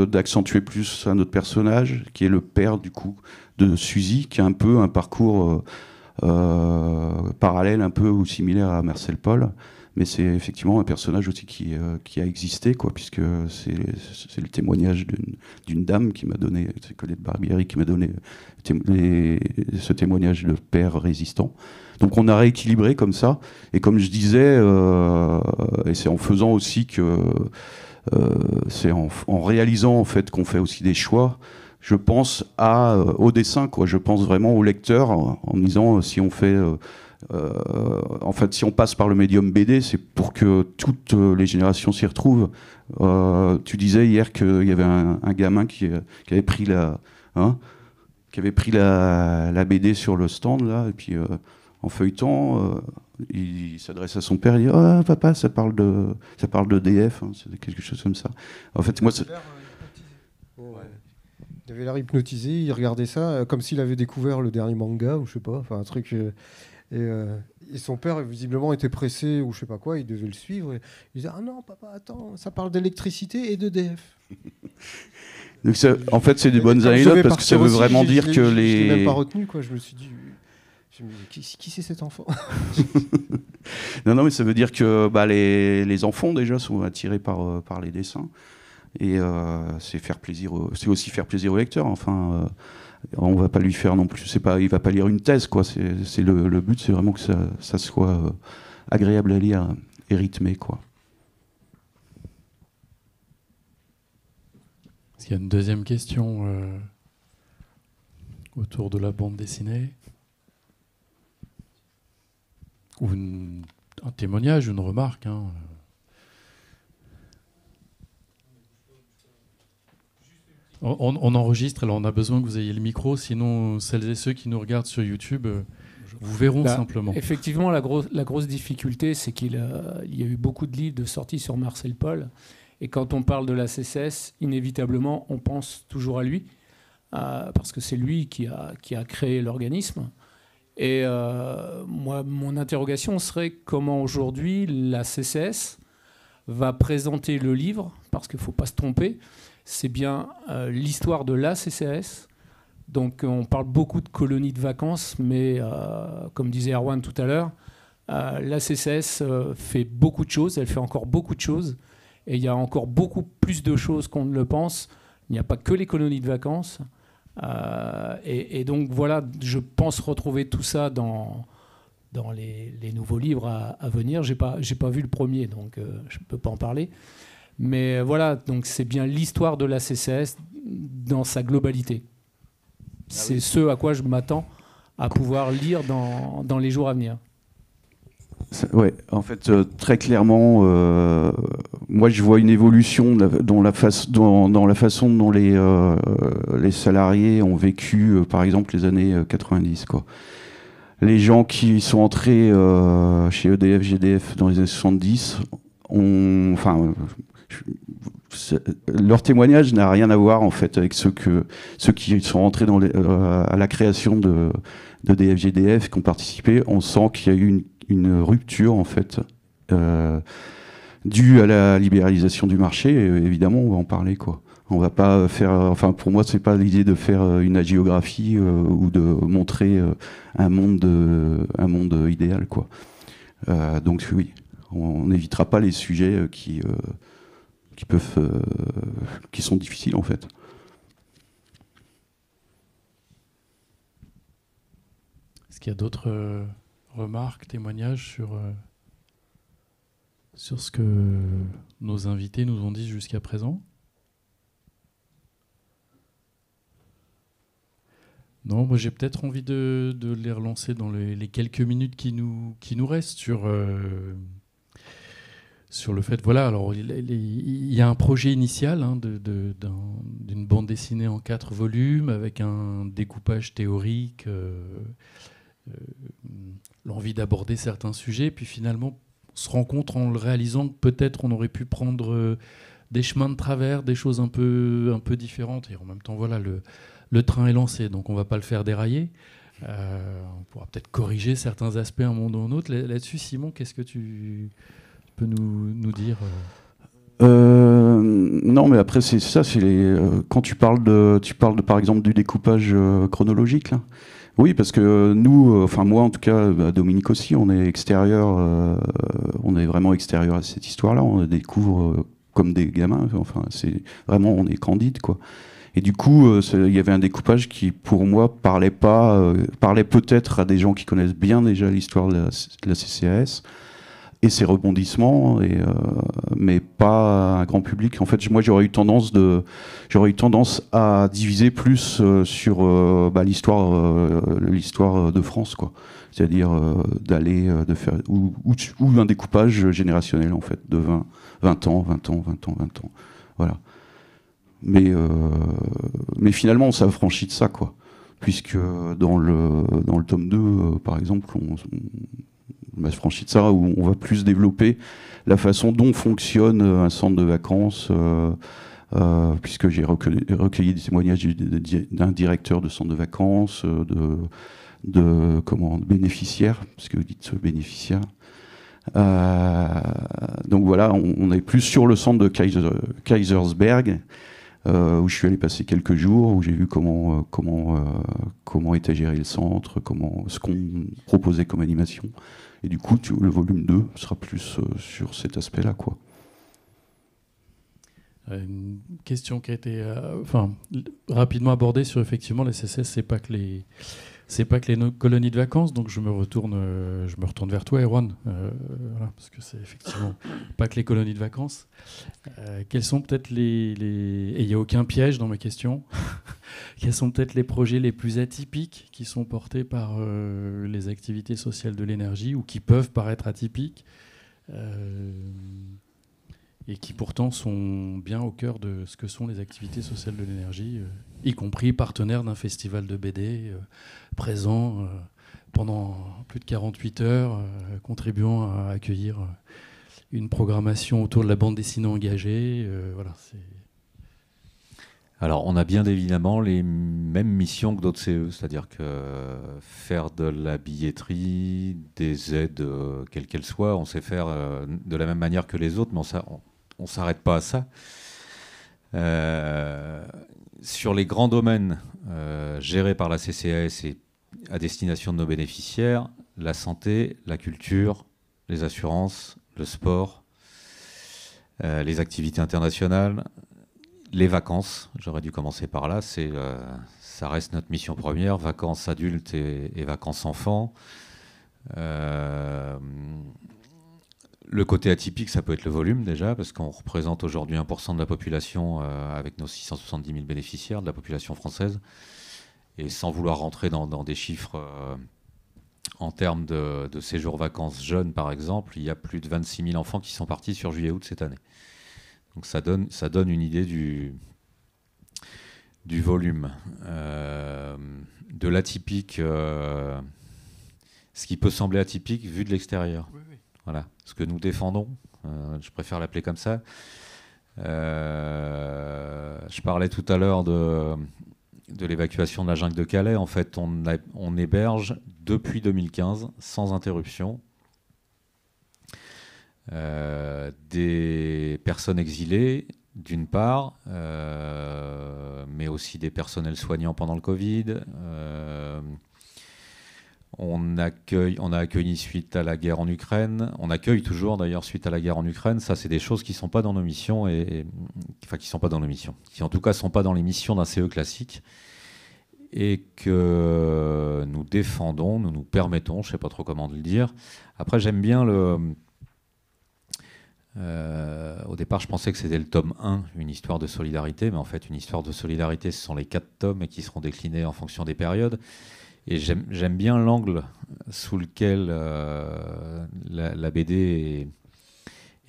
d'accentuer plus un autre personnage, qui est le père, du coup, de Suzy, qui a un peu un parcours... parallèle un peu ou similaire à Marcel Paul, mais c'est effectivement un personnage aussi qui a existé, quoi, puisque c'est le témoignage d'une dame qui m'a donné, c'est Colette Barbieri qui m'a donné ce témoignage de père résistant. Donc on a rééquilibré comme ça, et comme je disais, et c'est en faisant aussi que c'est en réalisant en fait qu'on fait aussi des choix. Je pense au dessin, quoi. Je pense vraiment au lecteur en me disant si on fait, en fait, si on passe par le médium BD, c'est pour que toutes les générations s'y retrouvent. Tu disais hier qu'il y avait un gamin qui avait pris la BD sur le stand là, et puis en feuilletant, il s'adresse à son père, il dit "Oh papa, ça parle de DF, hein", c'est quelque chose comme ça. En fait, moi, il avait l'air hypnotisé, il regardait ça comme s'il avait découvert le dernier manga ou je sais pas, enfin un truc. Et son père visiblement était pressé ou je sais pas quoi, il devait le suivre. Et il disait "Ah non papa, attends, ça parle d'électricité et d'EDF". Donc en fait, c'est des bonnes anecdotes parce que ça veut vraiment dire que je l'ai même pas retenu, quoi. Je me suis dit qui c'est cet enfant? Non, mais ça veut dire que les enfants déjà sont attirés par les dessins. Et c'est aussi faire plaisir au lecteur. Enfin, On va pas lui faire non plus, il va pas lire une thèse, quoi. C'est le but, c'est vraiment que ça soit agréable à lire et rythmé, quoi. Est-ce qu'il y a une deuxième question autour de la bande dessinée? Ou un témoignage, une remarque, hein. On enregistre, alors on a besoin que vous ayez le micro, sinon celles et ceux qui nous regardent sur YouTube vous verront simplement. Effectivement, la grosse difficulté, c'est qu'il y a eu beaucoup de livres de sortie sur Marcel Paul. Et quand on parle de la CCS, inévitablement, on pense toujours à lui, parce que c'est lui qui a créé l'organisme. Et moi, mon interrogation serait comment aujourd'hui la CCS va présenter le livre, parce qu'il ne faut pas se tromper, c'est bien l'histoire de la CCS. Donc on parle beaucoup de colonies de vacances, mais comme disait Erwan tout à l'heure, la CCS fait beaucoup de choses, elle fait encore beaucoup de choses, et il y a encore beaucoup plus de choses qu'on ne le pense. Il n'y a pas que les colonies de vacances. Et donc voilà, je pense retrouver tout ça dans les nouveaux livres à venir. J'ai pas vu le premier, donc je ne peux pas en parler. Mais voilà, donc c'est bien l'histoire de la CCS dans sa globalité. C'est ce à quoi je m'attends à pouvoir lire dans les jours à venir. Ouais, en fait, très clairement, moi je vois une évolution dans la façon dont les salariés ont vécu, par exemple, les années 90, quoi. Les gens qui sont entrés chez EDF, GDF dans les années 70, leur témoignage n'a rien à voir en fait avec ceux qui sont rentrés à la création d'EDF, GDF, qui ont participé. On sent qu'il y a eu une rupture en fait due à la libéralisation du marché. Et, évidemment, on va en parler, quoi. On va pas faire. Enfin, pour moi, c'est pas l'idée de faire une hagiographie ou de montrer un monde idéal, quoi. Donc oui, on n'évitera pas les sujets qui sont difficiles en fait. Est-ce qu'il y a d'autres remarques, témoignages sur ce que nos invités nous ont dit jusqu'à présent? Non, moi j'ai peut-être envie de les relancer dans les quelques minutes qui nous restent sur le fait, voilà, alors il y a un projet initial d'une bande dessinée en 4 volumes avec un découpage théorique, l'envie d'aborder certains sujets, puis finalement on se rend compte en le réalisant que peut-être on aurait pu prendre des chemins de travers, des choses un peu différentes, et en même temps voilà, le train est lancé, donc on ne va pas le faire dérailler. On pourra peut-être corriger certains aspects un moment ou un autre. Là-dessus, Simon, qu'est-ce que tu peux nous dire Non, mais après c'est ça, quand tu parles par exemple du découpage chronologique là. Oui, parce que nous, enfin moi en tout cas, Dominique aussi, on est extérieur, on est vraiment extérieur à cette histoire-là. On la découvre comme des gamins. Enfin, c'est vraiment, on est candide, quoi. Et du coup, il y avait un découpage qui, pour moi, parlait peut-être à des gens qui connaissent bien déjà l'histoire de la CCAS et ses rebondissements, mais pas un grand public. En fait, moi, j'aurais eu tendance à diviser plus sur l'histoire de France, quoi. C'est-à-dire de faire ou un découpage générationnel, en fait, de 20 ans. Voilà. Mais finalement, on s'est affranchi de ça, quoi. Puisque dans le tome 2, par exemple, on a affranchi de ça, où on va plus développer la façon dont fonctionne un centre de vacances, puisque j'ai recueilli des témoignages d'un directeur de centre de vacances, de bénéficiaires, parce que vous dites bénéficiaires. Donc voilà, on est plus sur le centre de Kaisersberg, où je suis allé passer quelques jours, où j'ai vu comment était géré le centre, ce qu'on proposait comme animation. Et du coup, le volume 2 sera plus sur cet aspect-là, quoi. Une question qui a été rapidement abordée sur effectivement les CCS, c'est pas que les colonies de vacances, donc je me retourne vers toi, Erwan, voilà, parce que c'est effectivement pas que les colonies de vacances. Quels sont peut-être et il n'y a aucun piège dans ma question, quels sont peut-être les projets les plus atypiques qui sont portés par les activités sociales de l'énergie ou qui peuvent paraître atypiques et qui pourtant sont bien au cœur de ce que sont les activités sociales de l'énergie, y compris partenaire d'un festival de BD présent pendant plus de 48 heures, contribuant à accueillir une programmation autour de la bande dessinée engagée. Voilà, Alors, on a bien évidemment les mêmes missions que d'autres CE, c'est-à-dire que faire de la billetterie, des aides, quelles qu'elles soient, on sait faire de la même manière que les autres, mais on ne s'arrête pas à ça. Sur les grands domaines gérés par la CCAS et à destination de nos bénéficiaires, la santé, la culture, les assurances, le sport, les activités internationales, les vacances, j'aurais dû commencer par là, ça reste notre mission première, vacances adultes et vacances enfants. Le côté atypique, ça peut être le volume déjà, parce qu'on représente aujourd'hui 1% de la population avec nos 670 000 bénéficiaires de la population française. Et sans vouloir rentrer dans des chiffres en termes de séjour vacances jeunes, par exemple, il y a plus de 26 000 enfants qui sont partis sur juillet-août cette année. Donc ça donne une idée du volume. De l'atypique, ce qui peut sembler atypique vu de l'extérieur. Oui, oui. Voilà, ce que nous défendons, je préfère l'appeler comme ça. Je parlais tout à l'heure de l'évacuation de la jungle de Calais. En fait, on héberge depuis 2015, sans interruption, des personnes exilées, d'une part, mais aussi des personnels soignants pendant le Covid. On a accueilli suite à la guerre en Ukraine. On accueille toujours d'ailleurs suite à la guerre en Ukraine. Ça, c'est des choses qui ne sont pas dans nos missions, qui sont pas dans nos missions, qui en tout cas ne sont pas dans les missions d'un CE classique, et que nous défendons, nous permettons, je ne sais pas trop comment le dire. Après, j'aime bien au départ, je pensais que c'était le tome 1, une histoire de solidarité, mais en fait, une histoire de solidarité, ce sont les 4 tomes et qui seront déclinés en fonction des périodes. Et j'aime bien l'angle sous lequel la BD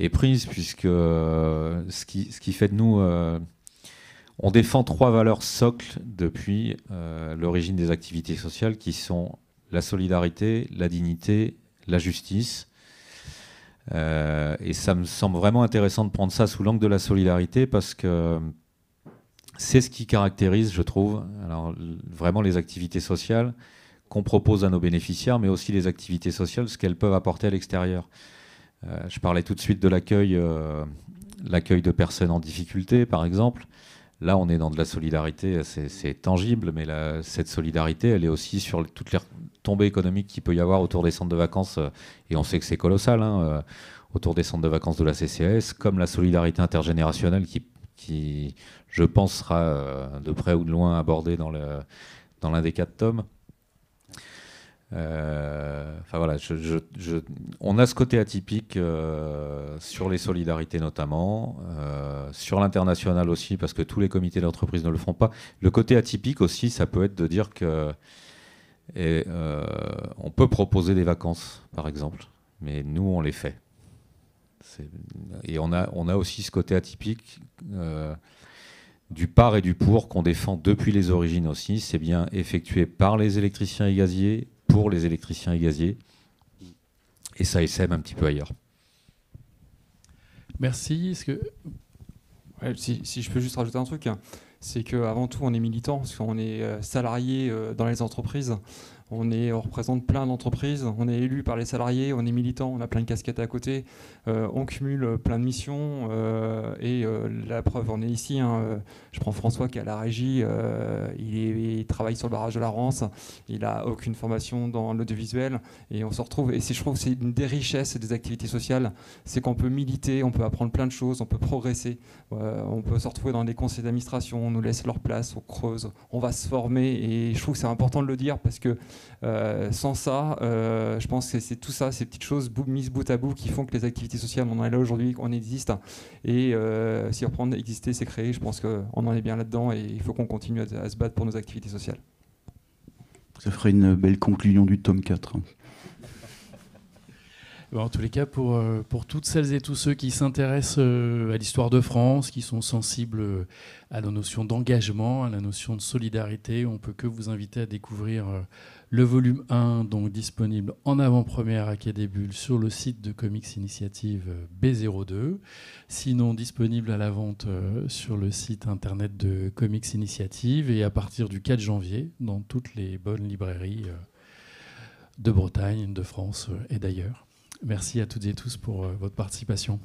est prise, puisque ce qui fait de nous... on défend 3 valeurs socles depuis l'origine des activités sociales, qui sont la solidarité, la dignité, la justice. Et ça me semble vraiment intéressant de prendre ça sous l'angle de la solidarité, parce que c'est ce qui caractérise, je trouve, alors, vraiment les activités sociales qu'on propose à nos bénéficiaires, mais aussi les activités sociales, ce qu'elles peuvent apporter à l'extérieur. Je parlais tout de suite de l'accueil de personnes en difficulté, par exemple. Là, on est dans de la solidarité, c'est tangible, mais cette solidarité, elle est aussi sur toutes les tombées économiques qu'il peut y avoir autour des centres de vacances, et on sait que c'est colossal, autour des centres de vacances de la CCAS, comme la solidarité intergénérationnelle qui je pense, sera de près ou de loin abordée dans l'un des 4 tomes. Voilà, on a ce côté atypique sur les solidarités notamment, sur l'international aussi, parce que tous les comités d'entreprise ne le font pas. Le côté atypique aussi, ça peut être de dire que on peut proposer des vacances, par exemple, mais nous, on les fait. Et on a aussi ce côté atypique du par et du pour qu'on défend depuis les origines aussi. C'est bien effectué par les électriciens et gaziers, pour les électriciens et gaziers, et ça essaime un petit peu ailleurs. Merci. Ouais, si je peux juste rajouter un truc, c'est qu'avant tout, on est militant, parce qu'on est salarié dans les entreprises. on représente plein d'entreprises, on est élu par les salariés, on est militant, on a plein de casquettes à côté, on cumule plein de missions et la preuve, on est ici. Hein, je prends François qui est à la régie, il travaille sur le barrage de la Rance, il n'a aucune formation dans l'audiovisuel et on se retrouve. Et je trouve que c'est une des richesses des activités sociales, c'est qu'on peut militer, on peut apprendre plein de choses, on peut progresser, on peut se retrouver dans des conseils d'administration, on nous laisse leur place, on creuse, on va se former et je trouve que c'est important de le dire parce que sans ça, je pense que c'est tout ça, ces petites choses mises bout à bout qui font que les activités sociales, on en est là aujourd'hui, on existe et si reprendre exister, c'est créer, je pense qu'on en est bien là-dedans et il faut qu'on continue à se battre pour nos activités sociales. Ça ferait une belle conclusion du tome 4. Bon, en tous les cas, pour toutes celles et tous ceux qui s'intéressent à l'histoire de France, qui sont sensibles à la notion d'engagement, à la notion de solidarité, on ne peut que vous inviter à découvrir le volume 1, donc disponible en avant-première à Quai des Bulles sur le site de Comics Initiative B02, sinon disponible à la vente sur le site internet de Comics Initiative et à partir du 4 janvier dans toutes les bonnes librairies de Bretagne, de France et d'ailleurs. Merci à toutes et tous pour votre participation.